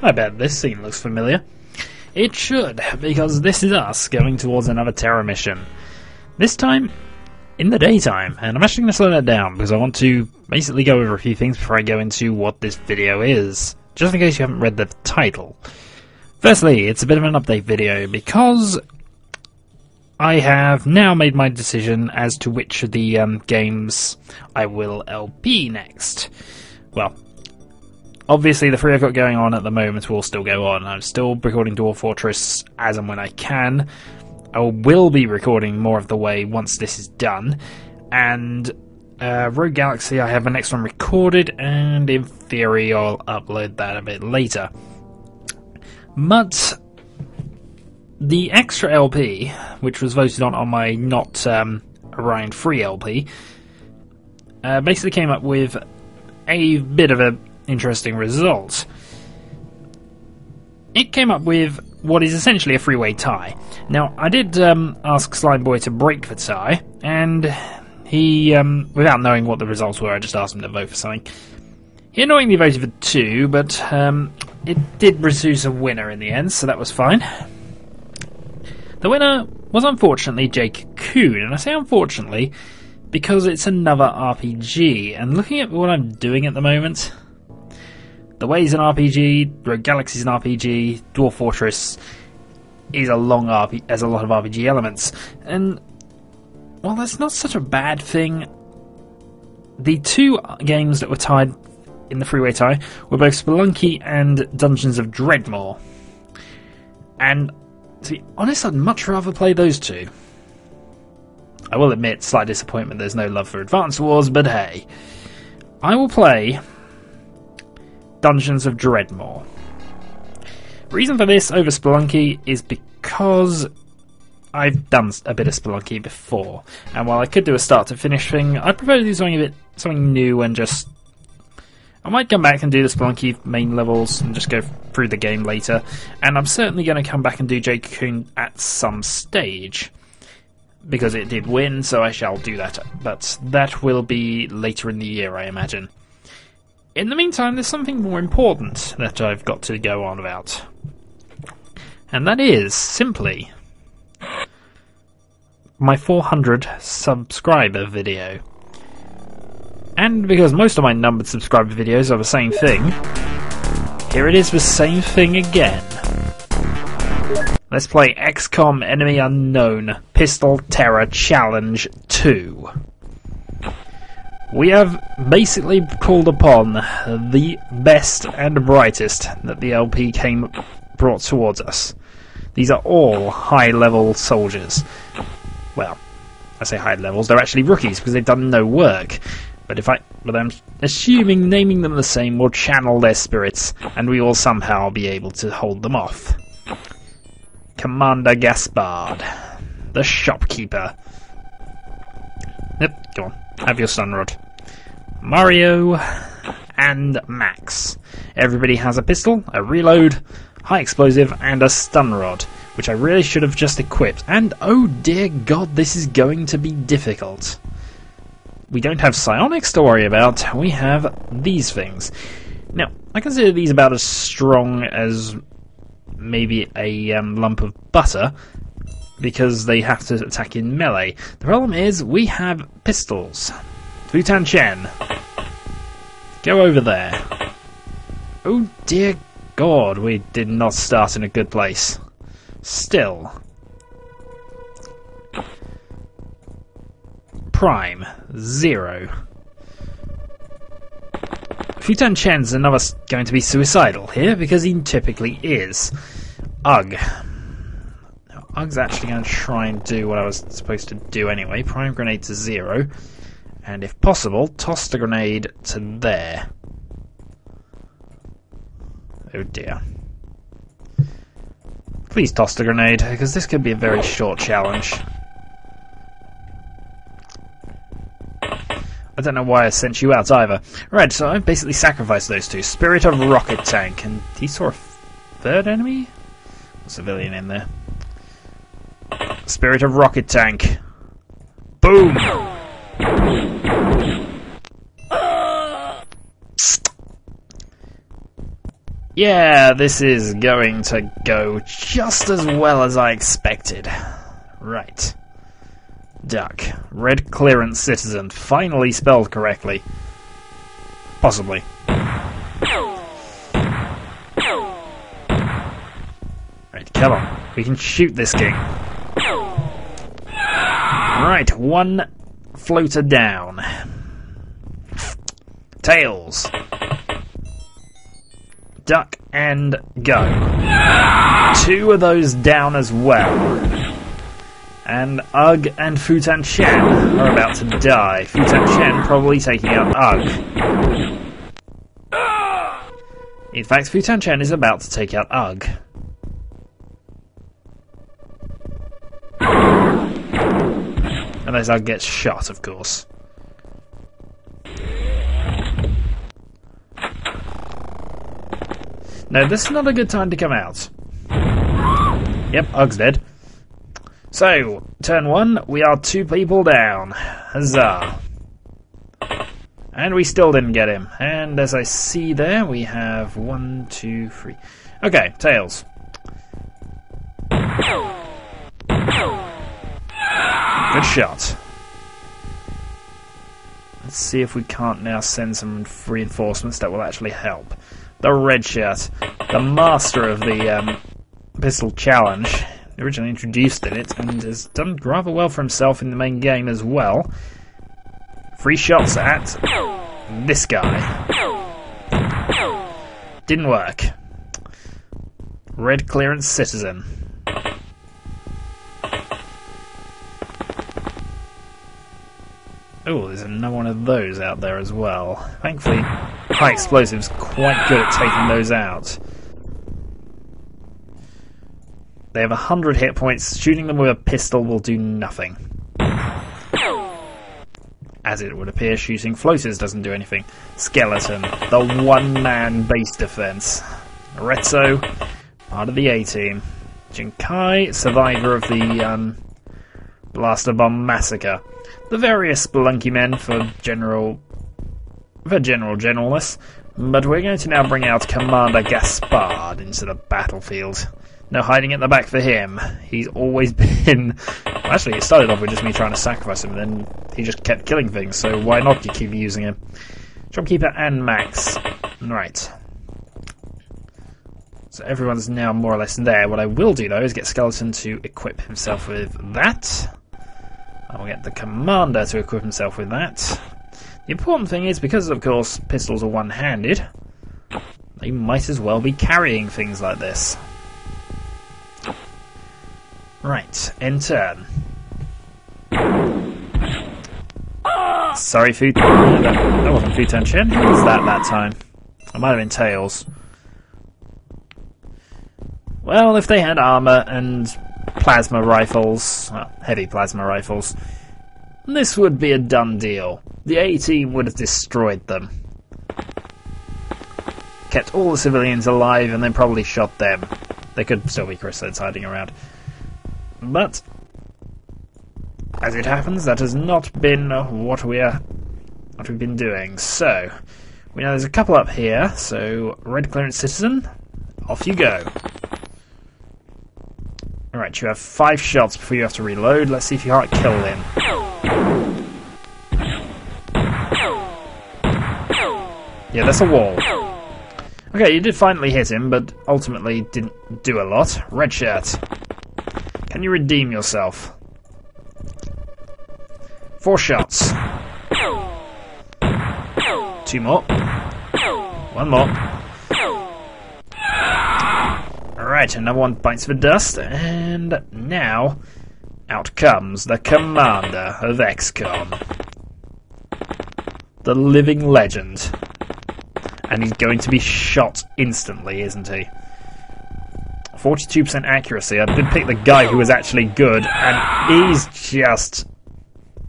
I bet this scene looks familiar. It should, because this is us going towards another terror mission. This time, in the daytime, and I'm actually going to slow that down because I want to basically go over a few things before I go into what this video is, just in case you haven't read the title. Firstly, it's a bit of an update video because I have now made my decision as to which of the games I will LP next. Well, obviously the three I've got going on at the moment will still go on. I'm still recording Dwarf Fortress as and when I can. I will be recording more of the way once this is done. And Rogue Galaxy, I have the next one recorded, and in theory I'll upload that a bit later. But the extra LP, which was voted on my not Orion Free LP, basically came up with a bit of an interesting result. It came up with what is essentially a three-way tie. Now, I did ask Slimeboy to break the tie, and he, without knowing what the results were, I just asked him to vote for something. He annoyingly voted for 2, but it did produce a winner in the end, so that was fine. The winner was unfortunately Jake Kuhn, and I say unfortunately because it's another RPG, and looking at what I'm doing at the moment, The Way's an RPG, Rogue Galaxy's an RPG, Dwarf Fortress is has a lot of RPG elements, and well, that's not such a bad thing. The two games that were tied in the freeway tie were both Spelunky and Dungeons of Dreadmore, and to be honest, I'd much rather play those two. I will admit, slight disappointment there's no love for Advance Wars, but hey, I will play Dungeons of Dreadmore. Reason for this over Spelunky is because I've done a bit of Spelunky before, and while I could do a start to finish thing, I prefer to do something new and just... I might come back and do the Spelunky main levels and just go through the game later, and I'm certainly going to come back and do Jake Kuhn at some stage, because it did win, so I shall do that, but that will be later in the year, I imagine. In the meantime, there's something more important that I've got to go on about, and that is simply my 400 subscriber video. And because most of my numbered subscriber videos are the same thing, here it is, the same thing again. Let's play XCOM Enemy Unknown Pistol Terror Challenge 2. We have basically called upon the best and brightest that the LP brought towards us. These are all high-level soldiers. Well, I say high levels, they're actually rookies because they've done no work. But I'm assuming naming them the same will channel their spirits, and we will somehow be able to hold them off. Commander Gaspard, the shopkeeper. Yep, go on, have your stun rod. Mario and Max. Everybody has a pistol, a reload, high explosive, and a stun rod, which I really should have just equipped. And oh dear God, this is going to be difficult. We don't have psionics to worry about, we have these things. Now, I consider these about as strong as maybe a lump of butter, because they have to attack in melee. The problem is, we have pistols. Futan Chen, go over there. Oh dear God, we did not start in a good place. Still. Prime, 0. Futan Chen's another going to be suicidal here, because he typically is. Ugh. Now, Ugg's actually going to try and do what I was supposed to do anyway. Prime grenade to 0. And if possible, toss the grenade to there. Oh dear. Please toss the grenade, because this could be a very short challenge. I don't know why I sent you out either. Right, so I've basically sacrificed those two. Spirit of Rocket Tank, and he saw a third enemy? A civilian in there. Spirit of Rocket Tank. Boom! Yeah, this is going to go just as well as I expected. Right. Duck. Red clearance citizen. Finally spelled correctly. Possibly. Right, come on. We can shoot this king. Right, one floater down. Tails. Duck and go. Two of those down as well. And Ugg and Futan Chen are about to die. Futan Chen probably taking out Ugg. In fact, Futan Chen is about to take out Ugg. Unless Ugg gets shot, of course. No, this is not a good time to come out. Yep, Ugg's dead. So, turn one, we are 2 people down. Huzzah. And we still didn't get him. And as I see there, we have 1, 2, 3. Okay, Tails. Good shot. Let's see if we can't now send some reinforcements that will actually help. The red shirt, the master of the pistol challenge, originally introduced in it, and has done rather well for himself in the main game as well. 3 shots at this guy. Didn't work. Red clearance citizen. Oh, there's another one of those out there as well. Thankfully, high explosives quite good at taking those out. They have 100 hit points. Shooting them with a pistol will do nothing. As it would appear, shooting floaters doesn't do anything. Skeleton, the one-man base defense. Retso, part of the A-team. Jinkai, survivor of the Blaster Bomb Massacre. The various Spelunky men for generalness, but we're going to now bring out Commander Gaspard into the battlefield. No hiding at the back for him. He's always been... Actually, it started off with just me trying to sacrifice him, and then he just kept killing things, so why not you keep using him? Shopkeeper and Max. Right. So everyone's now more or less there. What I will do, though, is get Skeleton to equip himself with that. I'll get the Commander to equip himself with that. The important thing is, because of course pistols are one-handed, they might as well be carrying things like this. Right, end turn. Sorry, that wasn't Futan Chen. Who was that time? It might have been Tails. Well, if they had armour and plasma rifles, well, heavy plasma rifles, this would be a done deal. The A-team would have destroyed them. Kept all the civilians alive and then probably shot them. They could still be chrysalids hiding around. But, as it happens, that has not been what we've been doing. So, we know there's a couple up here, so red clearance citizen, off you go. Alright, you have 5 shots before you have to reload. Let's see if you can't kill him. Yeah, that's a wall. Okay, you did finally hit him, but ultimately didn't do a lot. Red shirt. Can you redeem yourself? 4 shots. 2 more. 1 more. Alright, another one bites the dust, and now out comes the commander of XCOM. The living legend. And he's going to be shot instantly, isn't he? 42% accuracy. I did pick the guy who was actually good, and he's just...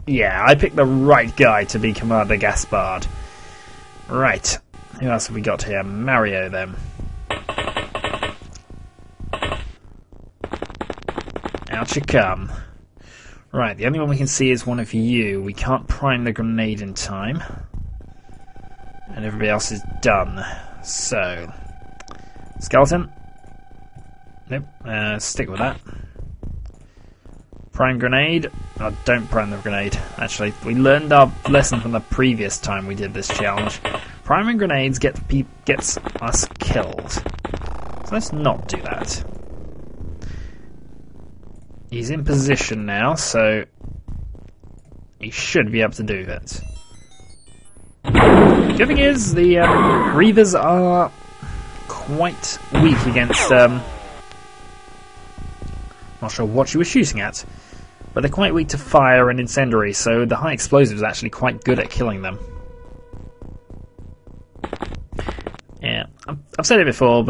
Yeah, I picked the right guy to be Commander Gaspard. Right. Who else have we got here? Mario, then. Out you come. Right, the only one we can see is one of you. We can't prime the grenade in time. And everybody else is done. So, Skeleton. Nope. Stick with that. Prime grenade. Oh, don't prime the grenade. Actually, we learned our lesson from the previous time we did this challenge. Priming grenades gets us killed. So let's not do that. He's in position now, so he should be able to do that. The good thing is, the Reavers are quite weak against... not sure what she was shooting at, but they're quite weak to fire and incendiary, so the high explosive is actually quite good at killing them. Yeah, I've said it before,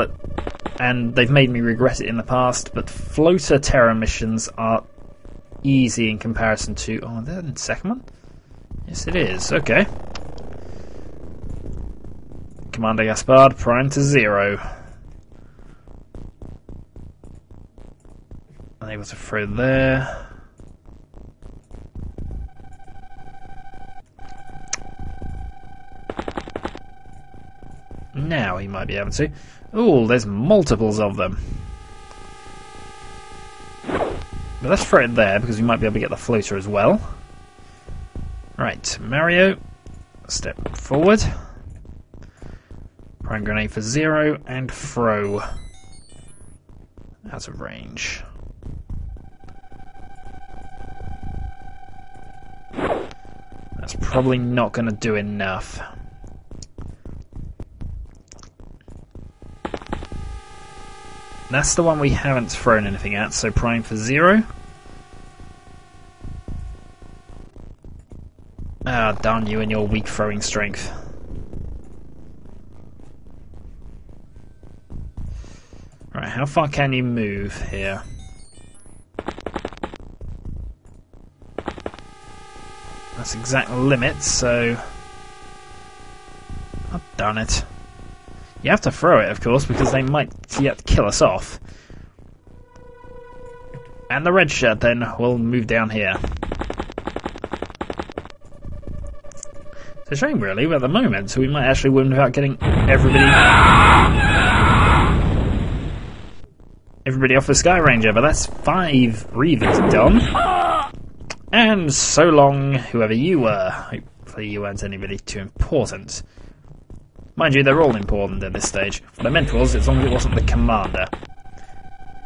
and they've made me regret it in the past, but floater terror missions are easy in comparison to... Oh, they're in the second one? Yes, it is. Okay. Commander Gaspard, prime to 0. Unable to throw there. Now he might be able to. Oh, there's multiples of them. But let's throw it there because we might be able to get the floater as well. Right, Mario, step forward. Prime grenade for 0 and throw. Out of range. That's probably not going to do enough. That's the one we haven't thrown anything at, so prime for 0. Ah, darn you and your weak throwing strength. Right, how far can you move here? That's exact limit, so... Oh, darn it. You have to throw it, of course, because they might yet kill us off. And the red shirt, then, will move down here. It's a shame, really, but at the moment, we might actually win without getting everybody off the Sky Ranger, but that's 5 Reavers done. And so long, whoever you were. Hopefully you weren't anybody too important. Mind you, they're all important at this stage. What I meant was, as long as it wasn't the commander.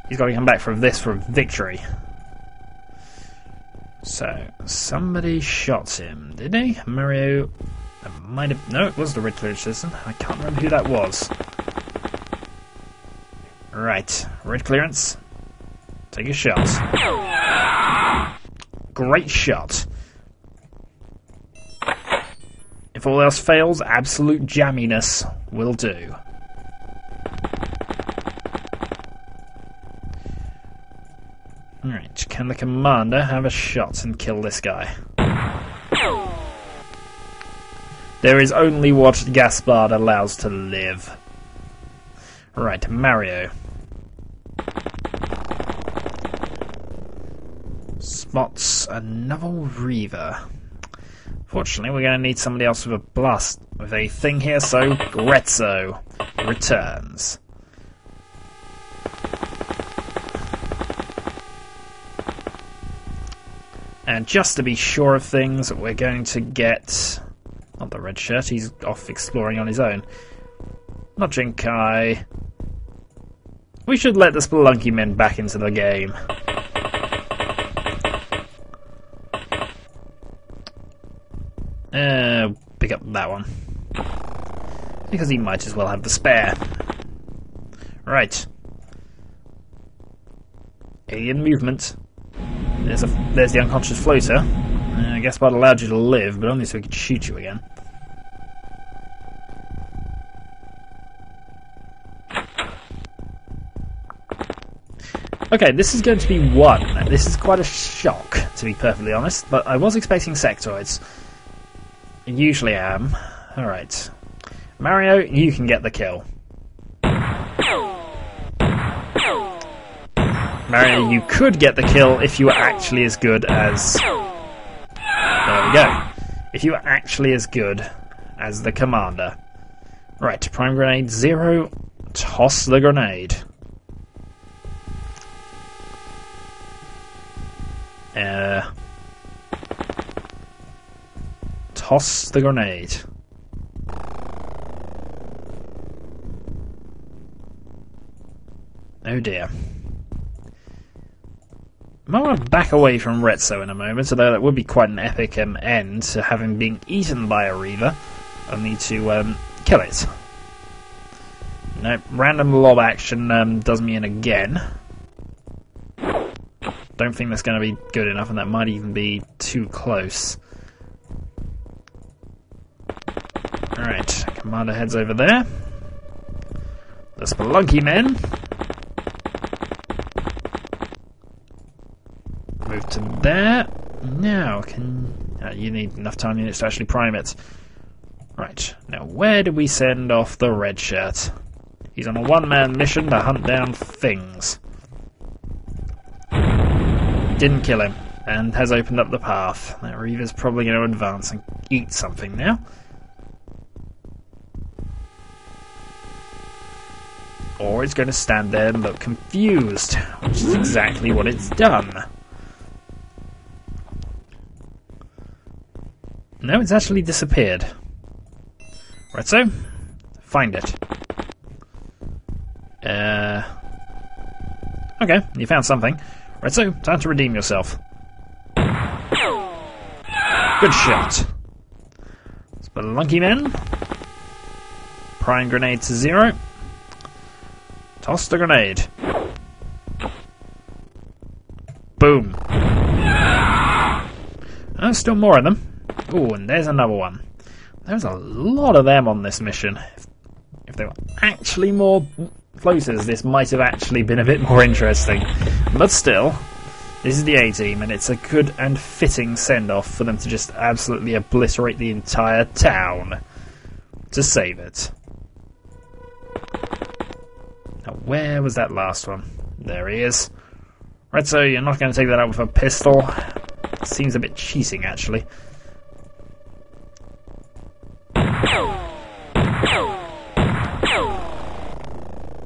He's got to come back from this for a victory. So, somebody shot him, did he? Mario... might have... No, it was the red clearance citizen. I can't remember who that was. Right, red clearance. Take a shot. Great shot. If all else fails, absolute jamminess will do. Alright, can the commander have a shot and kill this guy? There is only what Gaspard allows to live. Right, Mario. Spots another Reaver. Fortunately, we're going to need somebody else with a blast with a thing here, so Grezzo returns. And just to be sure of things, we're going to get... Not the red shirt, he's off exploring on his own. Not Jinkai. We should let the Spelunky men back into the game. Pick up that one. Because he might as well have the spare. Right. Alien movement. There's the unconscious floater. I guess Bud allowed you to live, but only so he could shoot you again. Okay, this is going to be 1. This is quite a shock, to be perfectly honest, but I was expecting sectoids. I usually am. Alright. Mario, you can get the kill. Mario, you could get the kill if you were actually as good as... There we go. If you were actually as good as the commander. Right, prime grenade 0. Toss the grenade. Toss the grenade. Oh dear. I might want to back away from Retso in a moment, although that would be quite an epic end to having been eaten by a Reaver. I'll need to kill it. Nope, random lob action does me in again. Don't think that's going to be good enough, and that might even be too close. Alright, Commander heads over there. The Spelunky men. Move to there. Now, you need enough time units to actually prime it. Right, now where do we send off the red shirt? He's on a one-man mission to hunt down things. Didn't kill him, and has opened up the path. That Reaver's probably going to advance and eat something now. Or it's going to stand there and look confused, which is exactly what it's done. No, it's actually disappeared. Right, so find it. Okay, you found something. Right, so time to redeem yourself. Good shot. Spelunky men. Prime grenade to 0. Toss the grenade. Boom. Oh, still more of them. Ooh, and there's another one. There's a lot of them on this mission. If there were actually more floaters, this might have actually been a bit more interesting. But still, this is the A-Team, and it's a good and fitting send-off for them to just absolutely obliterate the entire town to save it. Now, where was that last one? There he is. Right, so you're not going to take that out with a pistol. Seems a bit cheating, actually.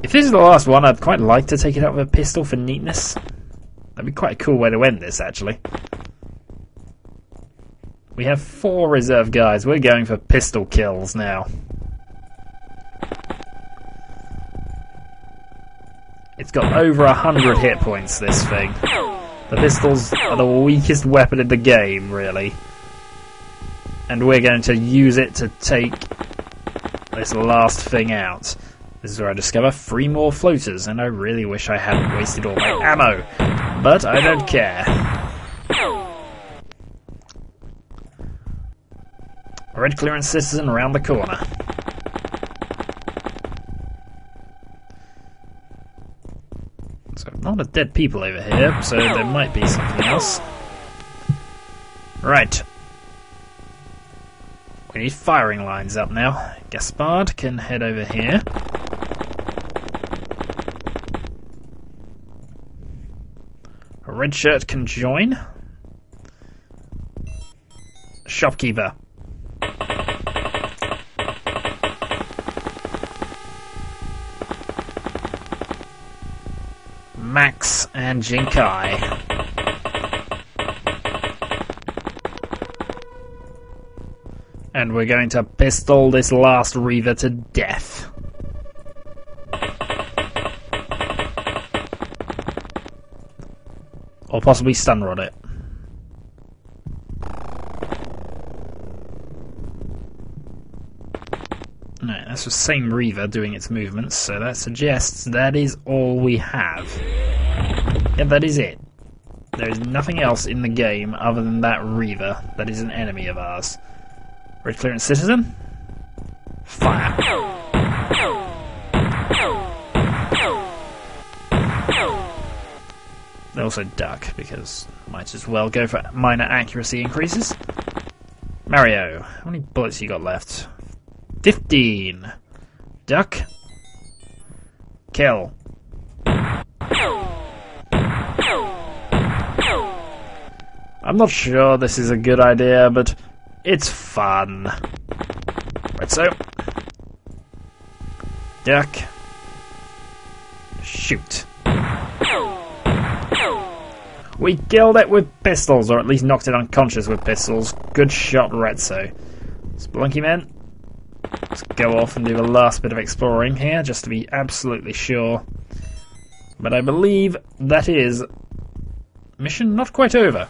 If this is the last one, I'd quite like to take it out with a pistol for neatness. That'd be quite a cool way to end this, actually. We have 4 reserve guys. We're going for pistol kills now. It's got over 100 hit points, this thing. The pistols are the weakest weapon in the game, really. And we're going to use it to take this last thing out. This is where I discover 3 more floaters, and I really wish I hadn't wasted all my ammo. But I don't care. A red clearance citizen around the corner. So, not a lot of dead people over here, so there might be something else. Right. We need firing lines up now. Gaspard can head over here. A red shirt can join. Shopkeeper. Max and Jinkai. And we're going to pistol this last Reaver to death. Or possibly stun rod it. No, that's the same Reaver doing its movements, so that suggests that is all we have. Yeah, that is it. There is nothing else in the game other than that Reaver that is an enemy of ours. Red clearance citizen. Fire. They also duck, because might as well go for minor accuracy increases. Mario, how many bullets you got left? 15. Duck. Kill. I'm not sure this is a good idea, but it's fun. Right, so. Duck. Shoot. We killed it with pistols, or at least knocked it unconscious with pistols. Good shot, Retso. Spelunky men, let's go off and do the last bit of exploring here, just to be absolutely sure. But I believe that is mission not quite over.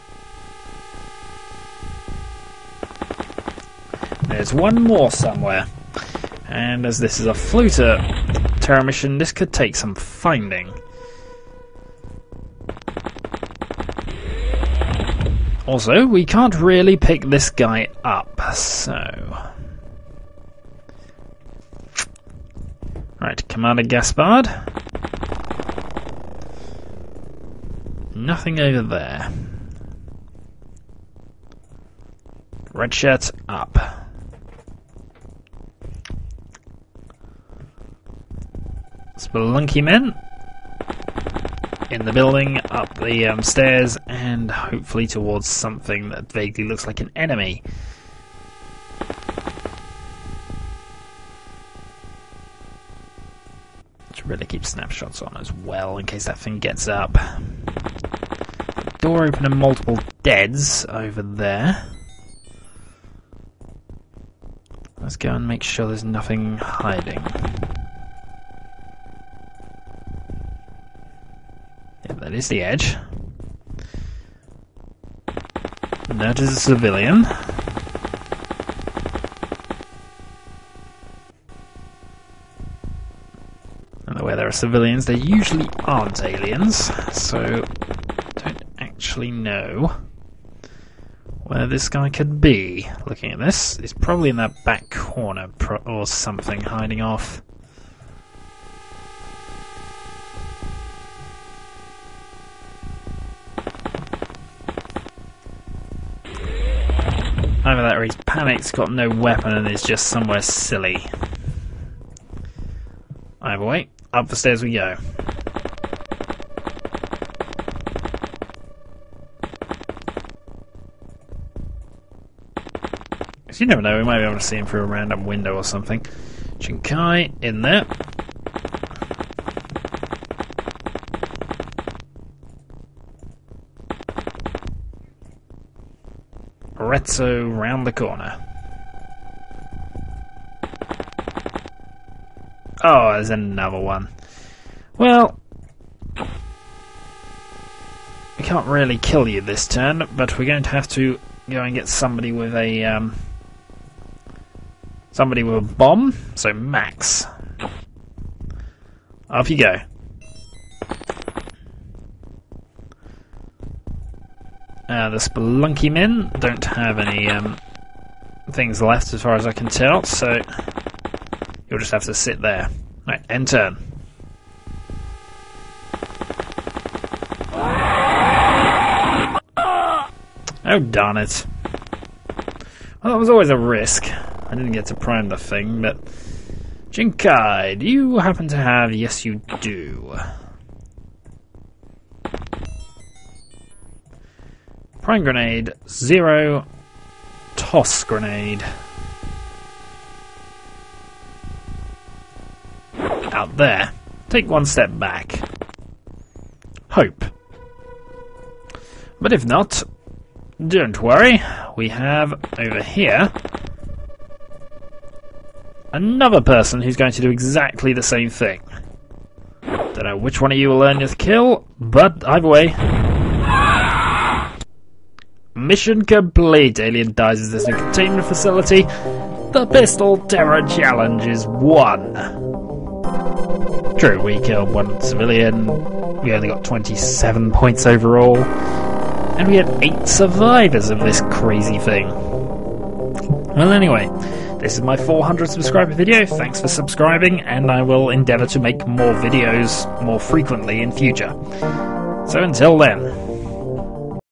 There's one more somewhere. And as this is a floater terror mission, this could take some finding. Also, we can't really pick this guy up, so... Right, Commander Gaspard. Nothing over there. Red shirt up. Spelunky men in the building, up the stairs, and hopefully towards something that vaguely looks like an enemy. Should really keep snapshots on as well in case that thing gets up. Door open and multiple deads over there. Let's go and make sure there's nothing hiding. Yeah, that is the edge. That is a civilian. And where there are civilians, there usually aren't aliens, so don't actually know where this guy could be. Looking at this, he's probably in that back corner or something, hiding off. Either that or he's panicked, got no weapon, and is just somewhere silly. Either way, up the stairs we go. You never know, we might be able to see him through a random window or something. Shinkai in there. Retso round the corner. Oh, there's another one. Well, we can't really kill you this turn, but we're going to have to go and get somebody with a bomb. So Max, off you go. The Spelunky men don't have any things left as far as I can tell, so you'll just have to sit there. Right, end turn. Oh, darn it. Well, that was always a risk. I didn't get to prime the thing, but... Shinkai, do you happen to have... Yes, you do. Prime grenade, 0. Toss grenade. Out there. Take one step back. Hope. But if not, don't worry. We have over here another person who's going to do exactly the same thing. Don't know which one of you will earn your kill, but either way. Mission complete. Alien dies as this new containment facility. The pistol terror challenge is won. True, we killed one civilian. We only got 27 points overall. And we had 8 survivors of this crazy thing. Well, anyway, this is my 400 subscriber video. Thanks for subscribing, and I will endeavour to make more videos more frequently in future. So until then.